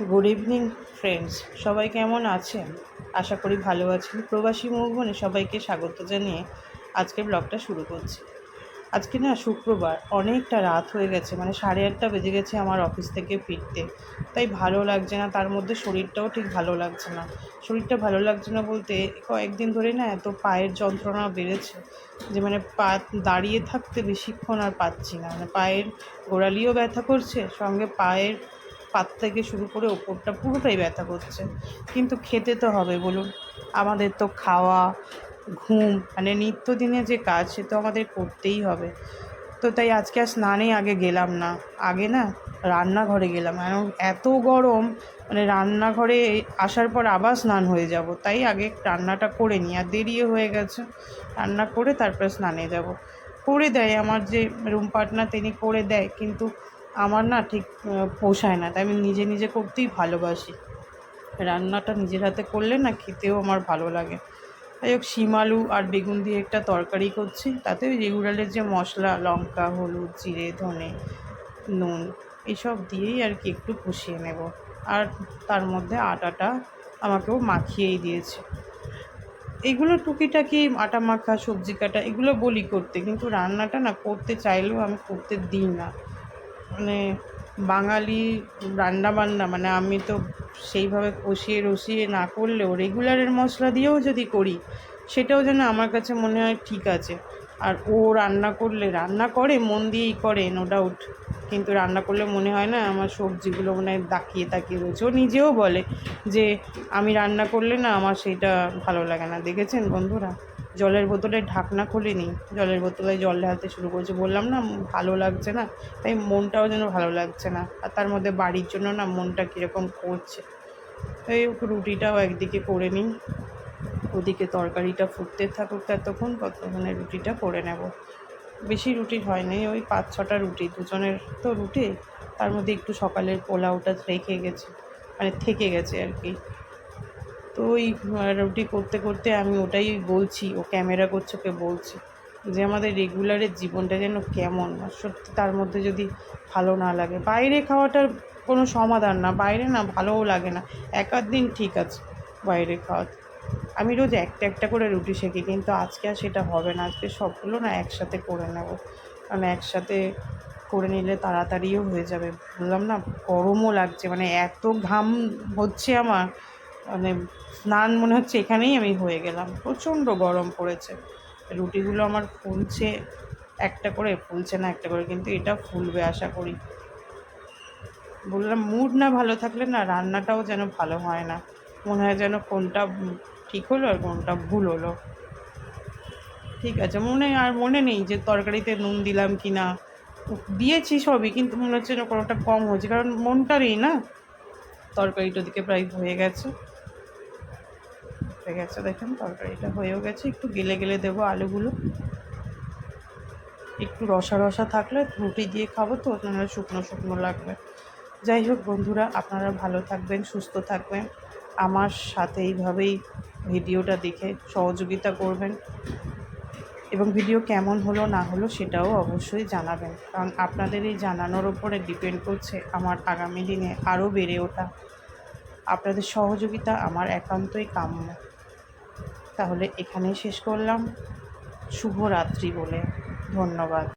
Good evening friends, সবাই কেমন আছেন? আশা করি ভালো আছেন। প্রবাসী মুভমনে সবাইকে স্বাগত জানিয়ে আজকে ব্লগটা শুরু করছি। আজকে না শুক্রবার, অনেকটা রাত হয়ে গেছে, মানে 8:30 বেজে গেছে আমার অফিস থেকে ফিরতে। তাই ভালো লাগছে না, তার মধ্যে শরীরটাও ঠিক ভালো লাগছে না। শরীরটা ভালো লাগছে না বলতে কয়েকদিন ধরে না এত পায়ের যন্ত্রণা বেড়েছে যে মানে দাঁড়িয়ে থাকতে বেশিক্ষণ আর পাচ্ছি না। মানে পায়ের গোড়ালিও ব্যথা করছে, সঙ্গে পায়ের পাত থেকে শুরু করে ওপরটা পুরোটাই ব্যথা করছে। কিন্তু খেতে তো হবে বলুন, আমাদের তো খাওয়া, ঘুম, মানে নিত্যদিনে যে কাজ সে তো আমাদের করতেই হবে। তো তাই আজকে আর স্নানে আগে গেলাম না, আগে না রান্নাঘরে গেলাম। এত গরম, মানে রান্নাঘরে আসার পর আবার স্নান হয়ে যাব, তাই আগে রান্নাটা করে নিই। আর দেরিও হয়ে গেছে, রান্না করে তারপরে স্নানে যাব। করে দেয় আমার যে রুম পার্টনার, তিনি করে দেয়, কিন্তু আমার না ঠিক পোষায় না। তাই আমি নিজে নিজে করতেই ভালোবাসি। রান্নাটা নিজের হাতে করলে না খেতেও আমার ভালো লাগে। যাই হোক, শিম আলু আর বেগুন দিয়ে একটা তরকারি করছি, তাতে ওই রেগুলারের যে মশলা, লঙ্কা, হলুদ, জিরে, ধনে, নুন, এসব দিয়েই আর কি একটু কষিয়ে নেব। আর তার মধ্যে আটাটা আমাকেও মাখিয়েই দিয়েছে। এগুলো টুকিটাকি আটা মাখা, সবজি কাটা, এগুলো বলি করতে, কিন্তু রান্নাটা না করতে চাইলেও আমি করতে দিই না। মানে বাঙালি রান্নাবান্না, মানে আমি তো সেইভাবে কষিয়ে রসিয়ে না করলেও রেগুলারের মশলা দিয়েও যদি করি, সেটাও যেন আমার কাছে মনে হয় ঠিক আছে। আর ও রান্না করলে, রান্না করে মন দিয়েই করে, নো ডাউট, কিন্তু রান্না করলে মনে হয় না আমার সবজিগুলো মনে হয় তাকিয়ে তাকিয়ে রয়েছে। ও নিজেও বলে যে আমি রান্না করলে না আমার সেইটা ভালো লাগে না। দেখেছেন বন্ধুরা, জলের বোতলের ঢাকনা খুলিনি, জলের বোতলে জল ঢালতে শুরু করেছে। বললাম না ভালো লাগছে না, তাই মনটাও যেন ভালো লাগছে না। আর তার মধ্যে বাড়ির জন্য না মনটা কীরকম করছে। তাই রুটিটাও একদিকে করে নিই, ওদিকে তরকারিটা ফুটতে থাকুক, ততক্ষণে রুটিটা করে নেব। বেশি রুটি হয়নি, ওই 5-6টা রুটি, দুজনের তো রুটি, তার মধ্যে একটু সকালের পোলাওটা রেখে গেছে, মানে থেকে গেছে আর কি। তো ওই রুটি করতে করতে আমি ওটাই বলছি, ও ক্যামেরা করছে, ওকে বলছি যে আমাদের রেগুলারের জীবনটা যেন কেমন। আর সত্যি তার মধ্যে যদি ভালো না লাগে, বাইরে খাওয়াটার কোনো সমাধান না, বাইরে না ভালোও লাগে না। এক আধ দিন ঠিক আছে বাইরে খাওয়া, আমি রোজ একটা একটা করে রুটি সেঁকি, কিন্তু আজকে আর সেটা হবে না। আজকে সবগুলো না একসাথে করে নেব, কারণ একসাথে করে নিলে তাড়াতাড়িও হয়ে যাবে। বললাম না, গরমও লাগছে, মানে এত ঘাম হচ্ছে আমার, মানে স্নান মনে হচ্ছে এখানেই আমি হয়ে গেলাম। প্রচণ্ড গরম পড়েছে। রুটিগুলো আমার ফুলছে, একটা করে ফুলছে না একটা করে, কিন্তু এটা ফুলবে আশা করি। বললাম মুড না ভালো থাকলে না রান্নাটাও যেন ভালো হয় না, মনে হয় যেন কোনটা ঠিক হলো আর কোনটা ভুল হলো। ঠিক আছে, মনে নেই যে তরকারিতে নুন দিলাম কি না। দিয়েছি সবই, কিন্তু মনে হচ্ছে যেন কোনোটা কম হয়েছে, কারণ মনটা নেই না। তরকারিটা দিকে প্রায় হয়ে গেছে, দেখেন তরকারিটা হয়েও গেছে। একটু গেলে গেলে দেবো আলুগুলো, একটু রসা রসা থাকলে রুটি দিয়ে খাবো, তো নাহলে শুকনো শুকনো লাগবে। যাই হোক বন্ধুরা, আপনারা ভালো থাকবেন, সুস্থ থাকবেন, আমার সাথে এইভাবেই ভিডিওটা দেখে সহযোগিতা করবেন, এবং ভিডিও কেমন হলো না হলো সেটাও অবশ্যই জানাবেন, কারণ আপনাদের এই জানানোর ওপরে ডিপেন্ড করছে আমার আগামী দিনে আরও বেড়ে ওঠা। আপনাদের সহযোগিতা আমার একান্তই কাম্য। তাহলে এখানেই শেষ করলাম, শুভরাত্রি বলে। ধন্যবাদ।